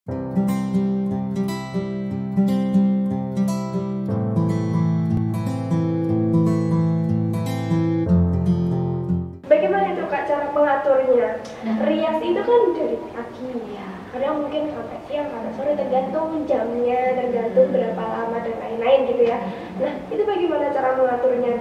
Bagaimana itu Kak cara mengaturnya? Rias itu kan dari pagi ya, kadang mungkin sampai siang, sampai sore, tergantung jamnya, tergantung berapa lama dan lain-lain gitu ya. Nah itu bagaimana cara mengaturnya?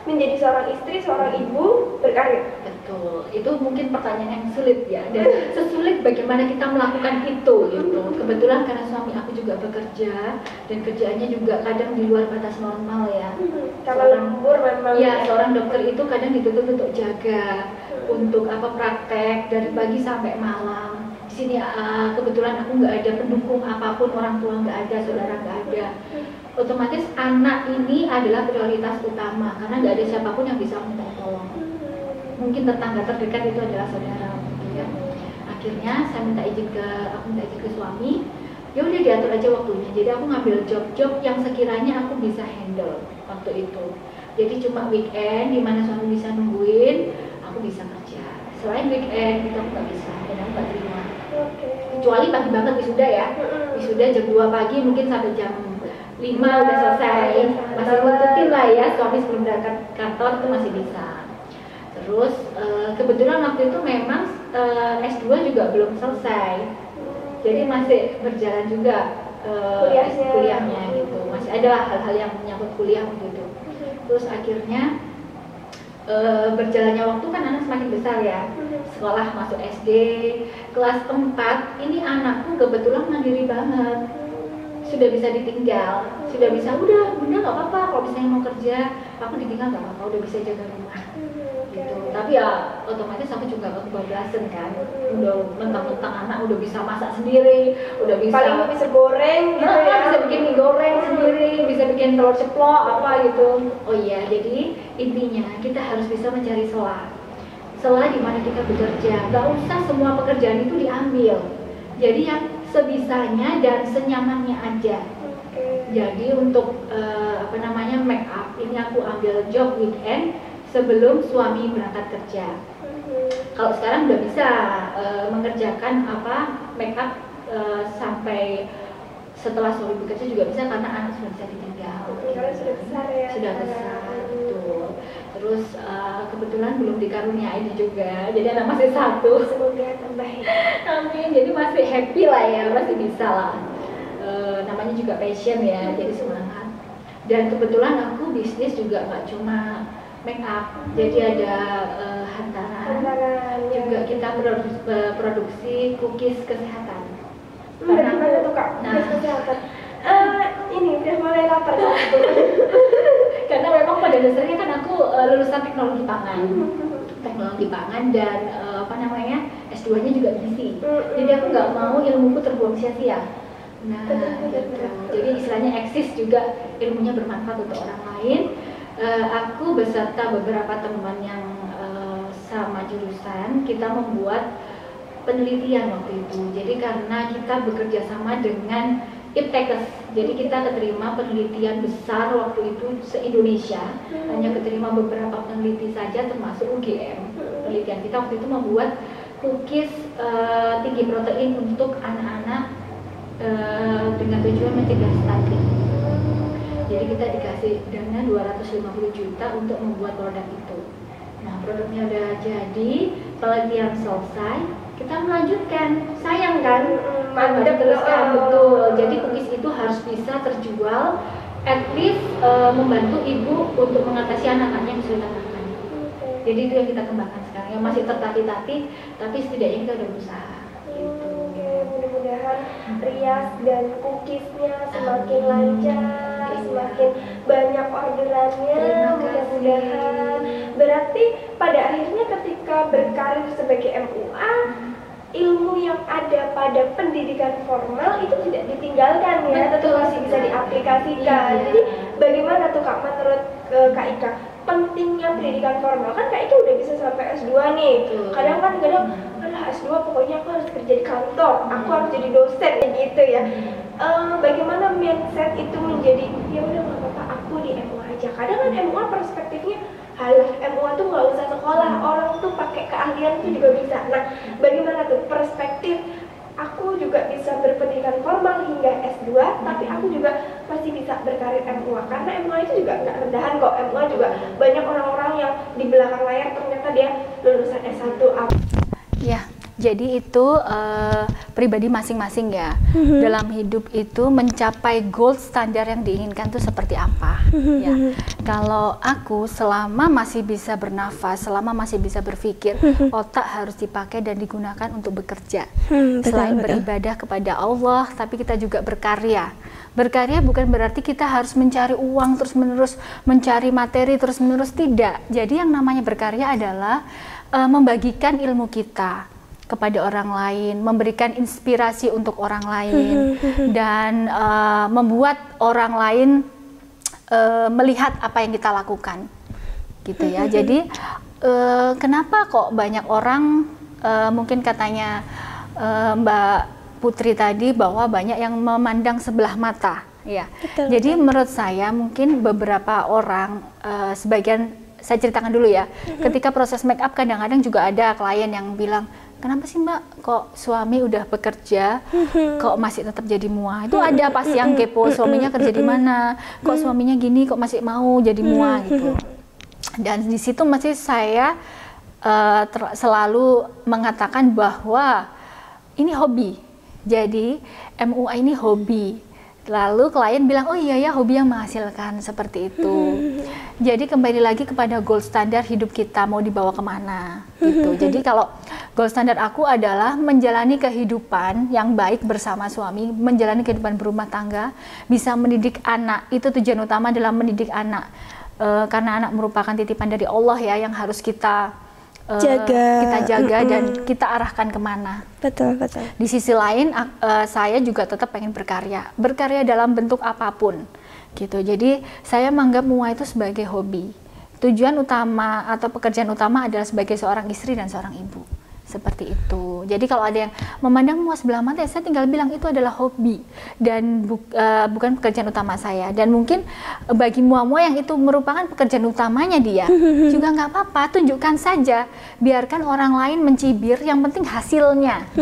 Menjadi seorang istri, seorang ibu berkarir? Betul, itu mungkin pertanyaan yang sulit ya, dan sesulit bagaimana kita melakukan itu gitu. Kebetulan karena suami aku juga bekerja dan kerjaannya juga kadang di luar batas normal ya. Kalau lembur memang ya, seorang dokter itu kadang dituntut untuk jaga, untuk praktek dari pagi sampai malam. Di sini kebetulan aku nggak ada pendukung apapun, orang tua nggak ada, saudara nggak ada. Otomatis anak ini adalah prioritas utama karena nggak ada siapapun yang bisa minta tolong. Mungkin tetangga terdekat itu adalah saudara, gitu ya. Akhirnya saya minta izin ke suami. Ya udah diatur aja waktunya. Jadi aku ngambil job-job yang sekiranya aku bisa handle waktu itu. Jadi cuma weekend di mana suami bisa nungguin, aku bisa kerja. Selain weekend itu aku nggak bisa, dan aku nggak terima. Kecuali pagi banget wisuda ya. Wisuda jam 2 pagi mungkin sampai jam 5 udah selesai. Masih ngikutin lah ya, suami sebelum berangkat kantor itu masih bisa. Terus kebetulan waktu itu memang S2 juga belum selesai. Jadi masih berjalan juga kuliahnya gitu. Masih ada hal-hal yang menyangkut kuliah gitu. Terus akhirnya berjalannya waktu kan anak semakin besar ya. Sekolah masuk SD, kelas 4, ini anakku kebetulan mandiri banget. Sudah bisa ditinggal, sudah bisa, udah bunda nggak apa-apa kalau misalnya mau kerja, aku ditinggal nggak apa-apa, udah bisa jaga rumah gitu. Tapi ya otomatis aku juga kebablasan kan, udah mentang-mentang anak udah bisa masak sendiri, udah bisa paling bisa goreng gitu ya, bisa bikin mie goreng sendiri, bisa bikin telur ceplok apa gitu. Oh iya, jadi intinya kita harus bisa mencari celah di mana kita bekerja. Gak usah semua pekerjaan itu diambil, jadi yang sebisanya dan senyamannya aja. Jadi untuk make up ini aku ambil job weekend sebelum suami berangkat kerja. Kalau sekarang udah bisa mengerjakan make up sampai setelah suami bekerja juga bisa karena anak sudah bisa ditinggal. Sudah besar ya. Sudah besar, betul. Terus kebetulan belum dikaruniai juga, jadi anak masih 1. Semoga terbaik. Amin. Jadi masih happy lah ya, masih bisa lah. Namanya juga passion ya, jadi semangat. Dan kebetulan aku bisnis juga nggak cuma make up, jadi ada hantaran. Juga kita produksi cookies kesehatan. Bagaimana tuh Kak? Cookies kesehatan. Ini udah mulai lapar. Karena memang pada dasarnya kan aku lulusan teknologi pangan dan S2-nya juga gizi. Jadi aku nggak mau ilmuku terbuang sia-sia. Nah, gitu. Jadi istilahnya eksis juga, ilmunya bermanfaat untuk orang lain. Aku beserta beberapa teman yang sama jurusan, kita membuat penelitian waktu itu. Jadi karena kita bekerja sama dengan Iptekes, jadi kita keterima penelitian besar waktu itu se-Indonesia, hanya keterima beberapa peneliti saja termasuk UGM. Penelitian kita waktu itu membuat cookies tinggi protein untuk anak-anak dengan tujuan mencegah stunting. Jadi kita dikasih dana 250 juta untuk membuat produk itu. Nah, produknya udah jadi, penelitian selesai, kita melanjutkan. Sayang kan, teruskan betul. Jadi cookies itu harus bisa terjual, at least membantu ibu untuk mengatasi anak-anaknya yang kesulitan makan. Jadi itu yang kita kembangkan sekarang, yang masih tertatih-tatih, tapi setidaknya kita udah berusaha. Gitu. Mudah-mudahan rias dan cookiesnya semakin lancar, semakin banyak orderannya. Mudah-mudahan. Berarti pada akhirnya ketika berkarir sebagai MUA, ilmu yang ada pada pendidikan formal itu tidak ditinggalkan ya, tetap masih bisa diaplikasikan. Jadi bagaimana tuh Kak menurut Kak Ika pentingnya pendidikan formal? Kan Kak Ika udah bisa sampai S2 nih. Kadang S2 pokoknya aku harus kerja di kantor, aku harus jadi dosen gitu ya. Bagaimana mindset itu menjadi ya udah nggak apa-apa aku di MUA aja. Kadang kan MUA perspektifnya halah MUA tuh nggak usah sekolah, orang tuh pakai keahlian tuh juga bisa. Nah, bagaimana tuh perspektif aku juga juga bisa berpendidikan formal hingga S2, tapi aku juga masih bisa berkarir MUA, karena MUA itu juga nggak rendahan kok. MUA juga banyak orang-orang yang di belakang layar ternyata dia lulusan S1. Ya, jadi itu pribadi masing-masing ya. Dalam hidup itu mencapai gold standar yang diinginkan itu seperti apa? Ya. Kalau aku selama masih bisa bernafas, selama masih bisa berpikir, otak harus dipakai dan digunakan untuk bekerja. Selain beribadah kepada Allah, tapi kita juga berkarya. Berkarya bukan berarti kita harus mencari uang terus-menerus, mencari materi terus-menerus, tidak. Jadi yang namanya berkarya adalah membagikan ilmu kita kepada orang lain, memberikan inspirasi untuk orang lain, dan membuat orang lain melihat apa yang kita lakukan, gitu ya. Jadi kenapa kok banyak orang mungkin katanya Mbak Putri tadi bahwa banyak yang memandang sebelah mata, ya. Betul, jadi menurut saya mungkin beberapa orang, sebagian saya ceritakan dulu ya. Ketika proses make up kadang-kadang juga ada klien yang bilang, kenapa sih Mbak kok suami udah bekerja kok masih tetap jadi MUA? Itu ada pasti yang kepo, suaminya kerja di mana, kok suaminya gini kok masih mau jadi MUA gitu. Dan di situ masih saya selalu mengatakan bahwa ini hobi. Jadi MUA ini hobi. Lalu klien bilang, oh iya ya, hobi yang menghasilkan, seperti itu. Jadi kembali lagi kepada gold standar hidup kita mau dibawa kemana gitu. Jadi kalau gold standar aku adalah menjalani kehidupan yang baik bersama suami, menjalani kehidupan berumah tangga, bisa mendidik anak. Itu tujuan utama adalah mendidik anak, karena anak merupakan titipan dari Allah ya, yang harus kita jaga dan kita arahkan kemana. Betul, betul. Di sisi lain, saya juga tetap pengen berkarya dalam bentuk apapun, gitu. Jadi saya menganggap MUA itu sebagai hobi. Tujuan utama atau pekerjaan utama adalah sebagai seorang istri dan seorang ibu. Seperti itu. Jadi kalau ada yang memandang MUA sebelah mata, saya tinggal bilang itu adalah hobi dan bukan pekerjaan utama saya. Dan mungkin bagi MUA-MUA yang itu merupakan pekerjaan utamanya dia, juga nggak apa-apa, tunjukkan saja. Biarkan orang lain mencibir, yang penting hasilnya.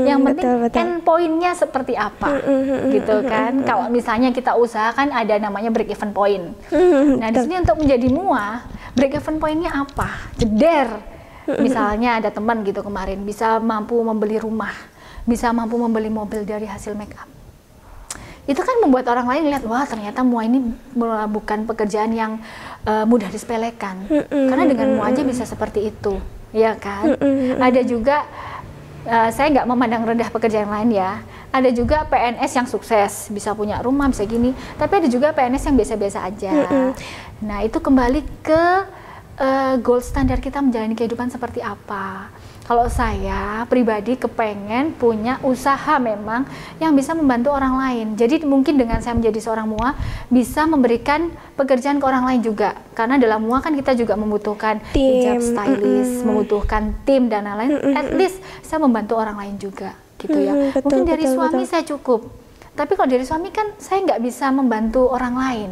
Yang penting endpoint-nya seperti apa, gitu kan. Kalau misalnya kita usahakan ada namanya break even point. Nah, di sini untuk menjadi MUA, break even point-nya apa? Jeder. Misalnya ada teman gitu kemarin bisa mampu membeli rumah, bisa mampu membeli mobil dari hasil make up. Itu kan membuat orang lain lihat, wah ternyata MUA ini bukan pekerjaan yang mudah disepelekan. Karena dengan MUA aja bisa seperti itu, ya kan? Ada juga, saya nggak memandang rendah pekerjaan lain ya. Ada juga PNS yang sukses, bisa punya rumah, bisa gini. Tapi ada juga PNS yang biasa-biasa aja. Nah itu kembali ke gold standar kita menjalani kehidupan seperti apa. Kalau saya pribadi kepengen punya usaha memang yang bisa membantu orang lain. Jadi mungkin dengan saya menjadi seorang MUA bisa memberikan pekerjaan ke orang lain juga. Karena dalam MUA kan kita juga membutuhkan hijab stylist, membutuhkan tim dan lain-lain. At least saya membantu orang lain juga, gitu ya. Mungkin dari suami saya cukup. Tapi kalau dari suami kan saya nggak bisa membantu orang lain.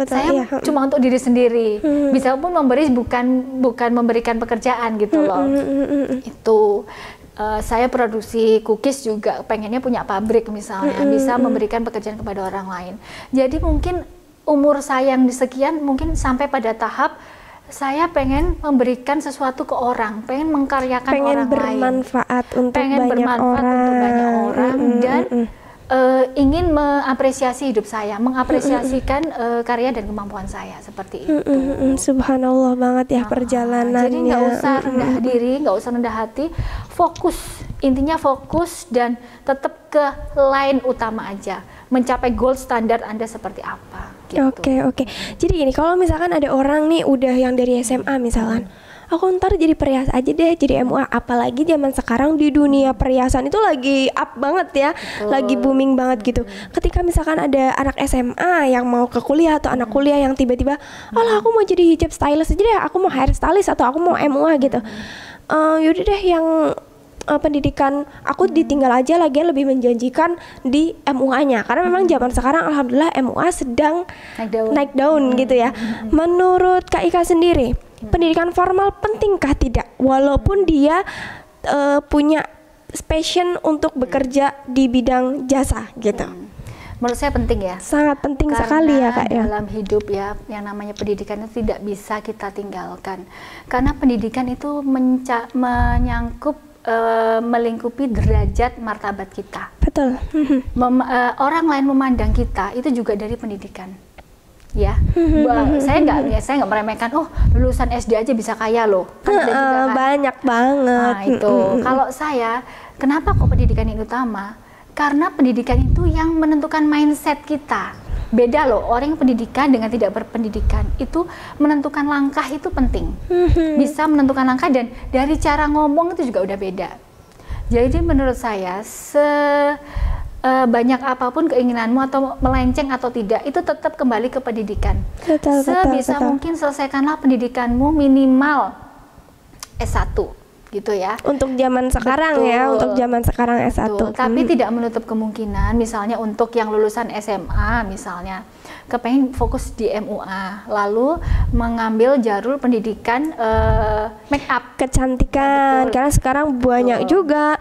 Saya cuma untuk diri sendiri. Bisa pun memberi bukan memberikan pekerjaan gitu loh. Itu saya produksi cookies juga pengennya punya pabrik misalnya, bisa memberikan pekerjaan kepada orang lain. Jadi mungkin umur saya yang sekian mungkin sampai pada tahap saya pengen memberikan sesuatu ke orang, pengen mengkaryakan orang lain, pengen bermanfaat untuk banyak orang dan ingin mengapresiasi hidup saya, mengapresiasikan karya dan kemampuan saya, seperti itu. Subhanallah banget ya perjalanannya. Jadi nggak usah rendah diri, nggak usah rendah hati, fokus. Intinya fokus dan tetap ke line utama aja, mencapai gold standar Anda seperti apa. Gitu. Oke. Jadi gini, kalau misalkan ada orang nih udah yang dari SMA misalkan, aku ntar jadi perias aja deh, jadi MUA. Apalagi zaman sekarang di dunia perhiasan itu lagi up banget ya. Lagi booming banget gitu. Ketika misalkan ada anak SMA yang mau ke kuliah atau anak kuliah yang tiba-tiba, alah aku mau jadi hijab stylist aja deh, aku mau hair stylist atau aku mau MUA gitu. Yaudah deh yang pendidikan aku ditinggal aja, lagi lebih menjanjikan di MUA-nya. Karena memang zaman sekarang alhamdulillah MUA sedang naik daun gitu ya. Menurut Kak Ika sendiri, pendidikan formal pentingkah tidak? Walaupun dia punya passion untuk bekerja di bidang jasa gitu. Menurut saya penting ya. Sangat penting Karena sekali ya Kak ya. dalam hidup ya, yang namanya pendidikan itu tidak bisa kita tinggalkan. Karena pendidikan itu menyangkup melingkupi derajat martabat kita. Betul. Orang lain memandang kita itu juga dari pendidikan. Ya, saya nggak meremehkan. Oh, lulusan SD aja bisa kaya loh. Kan ada juga kan. Banyak banget. Nah itu, kalau saya, kenapa kok pendidikan ini utama? Karena pendidikan itu yang menentukan mindset kita. Beda loh, orang yang pendidikan dengan tidak berpendidikan itu menentukan langkah itu penting. Bisa menentukan langkah dan dari cara ngomong itu juga udah beda. Jadi menurut saya banyak apapun keinginanmu atau melenceng atau tidak itu tetap kembali ke pendidikan. Sebisa mungkin selesaikanlah pendidikanmu minimal S1 gitu ya. Untuk zaman sekarang ya, untuk zaman sekarang S1. Tapi tidak menutup kemungkinan misalnya untuk yang lulusan SMA misalnya kepengen fokus di MUA lalu mengambil jalur pendidikan make up kecantikan. Karena sekarang banyak juga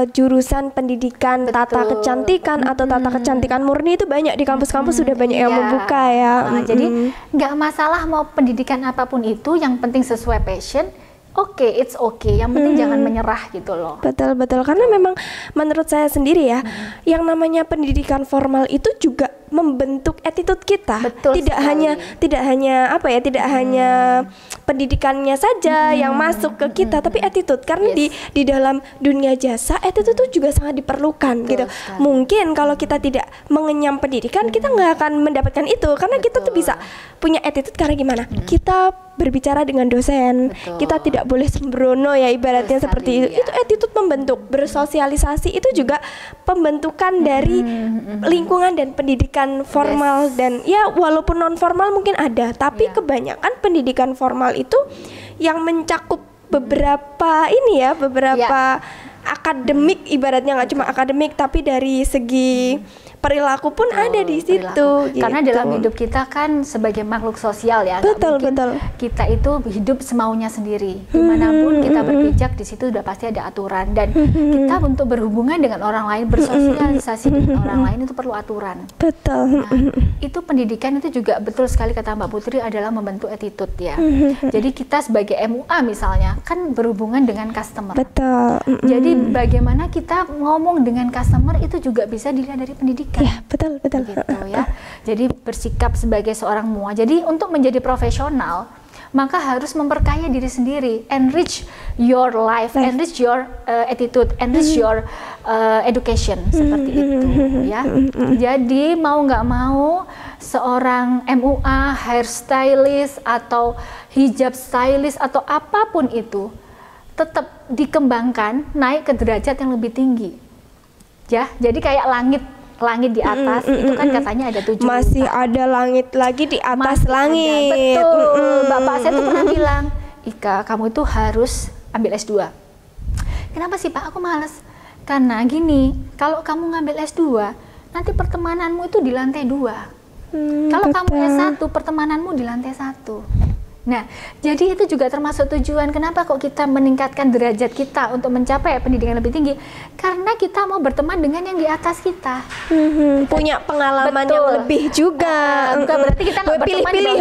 jurusan pendidikan tata kecantikan atau tata kecantikan murni itu banyak di kampus-kampus sudah banyak yang membuka ya. Jadi nggak masalah mau pendidikan apapun itu, yang penting sesuai passion. It's okay. Yang penting jangan menyerah gitu loh. Betul. Karena memang menurut saya sendiri ya, yang namanya pendidikan formal itu juga membentuk attitude kita. Tidak hanya pendidikannya saja yang masuk ke kita, tapi attitude. Karena di dalam dunia jasa attitude itu juga sangat diperlukan gitu. Mungkin kalau kita tidak mengenyam pendidikan, kita nggak akan mendapatkan itu. Karena kita tuh bisa punya attitude karena gimana? Kita berbicara dengan dosen, kita tidak boleh sembrono ya, ibaratnya seperti itu. Itu attitude membentuk. Bersosialisasi itu juga pembentukan dari lingkungan dan pendidikan formal dan ya walaupun non formal mungkin ada, tapi kebanyakan pendidikan formal itu yang mencakup beberapa akademik, ibaratnya nggak cuma akademik tapi dari segi perilaku pun ada di situ. Gitu. Karena dalam hidup kita kan sebagai makhluk sosial ya. Betul. Kita itu hidup semaunya sendiri. Dimanapun kita berpijak di situ udah pasti ada aturan dan kita untuk berhubungan dengan orang lain, bersosialisasi dengan orang lain itu perlu aturan. Betul. Nah, itu pendidikan itu juga betul sekali kata Mbak Putri adalah membentuk attitude ya. Jadi kita sebagai MUA misalnya kan berhubungan dengan customer. Betul. Jadi bagaimana kita ngomong dengan customer itu juga bisa dilihat dari pendidikan. Ya, betul. Gitu ya. Jadi bersikap sebagai seorang MUA. Jadi untuk menjadi profesional, maka harus memperkaya diri sendiri, enrich your life, enrich your attitude, enrich your education, seperti itu ya. Jadi mau nggak mau seorang MUA, hairstylist atau hijab stylist atau apapun itu tetap dikembangkan naik ke derajat yang lebih tinggi. Ya, jadi kayak langit di atas itu kan katanya ada 7 masih ada langit lagi di atas langit. Betul. Bapak saya tuh pernah bilang, Ika, kamu itu harus ambil S2. Kenapa sih Pak? Aku males. Karena gini, kalau kamu ngambil S2, nanti pertemananmu itu di lantai 2. Kalau kamu S1, pertemananmu di lantai 1. Nah, jadi itu juga termasuk tujuan kenapa kok kita meningkatkan derajat kita untuk mencapai pendidikan lebih tinggi, karena kita mau berteman dengan yang di atas kita. Punya pengalaman yang lebih juga. Bukan berarti kita nggak pilih-pilih.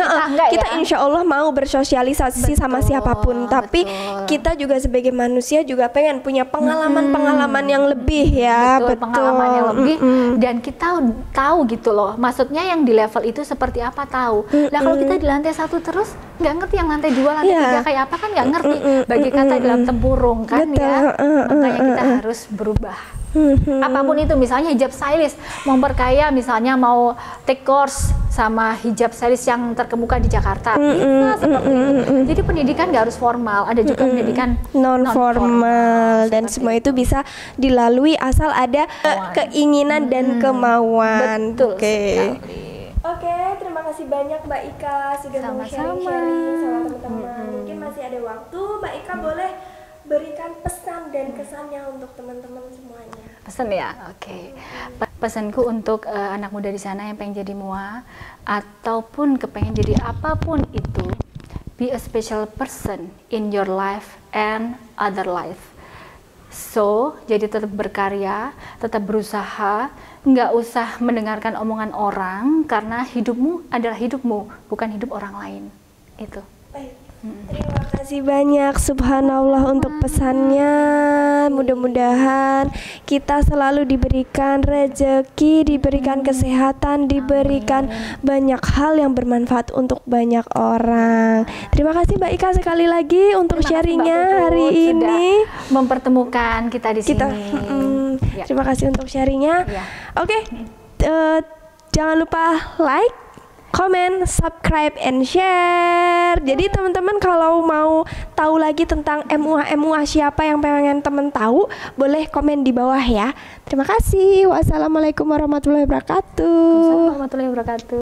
Kita insya Allah mau bersosialisasi sama siapapun, tapi kita juga sebagai manusia juga pengen punya pengalaman-pengalaman yang lebih ya. Pengalaman yang lebih dan kita tahu gitu loh. Maksudnya yang di level itu seperti apa tahu. Nah kalau kita di lantai 1 terus nggak ngerti yang lantai 2, lantai 3 kayak apa kan nggak ngerti. Bagi kata dalam tempurung kan ya. Makanya kita harus berubah. Apapun itu, misalnya hijab stylist memperkaya, misalnya mau take course sama hijab stylist yang terkemuka di Jakarta, bisa seperti itu. Jadi pendidikan nggak harus formal, ada juga pendidikan non formal dan semua itu bisa dilalui asal ada keinginan dan kemauan. Betul. Oke, terima kasih banyak Mbak Ika sudah mau sharing-sharing sama teman-teman. Mungkin masih ada waktu, Mbak Ika boleh berikan pesan dan kesannya untuk teman-teman semuanya. Pesan ya, oke. Pesanku untuk anak muda di sana yang pengen jadi MUA ataupun kepengen jadi apapun itu, be a special person in your life and other life. So, jadi tetap berkarya, tetap berusaha, nggak usah mendengarkan omongan orang, karena hidupmu adalah hidupmu, bukan hidup orang lain. Itu. Baik. Terima kasih banyak, subhanallah, untuk pesannya. Mudah-mudahan kita selalu diberikan rezeki, diberikan kesehatan, diberikan banyak hal yang bermanfaat untuk banyak orang. Terima kasih Mbak Ika sekali lagi untuk sharingnya hari ini. Mempertemukan kita di sini. Ya. Terima kasih untuk sharingnya. Ya. Oke, jangan lupa like, comment, subscribe, and share. Jadi teman-teman kalau mau tahu lagi tentang MUA siapa yang pengen teman tahu, boleh komen di bawah ya. Terima kasih. Wassalamualaikum warahmatullahi wabarakatuh. Wassalamualaikum warahmatullahi wabarakatuh.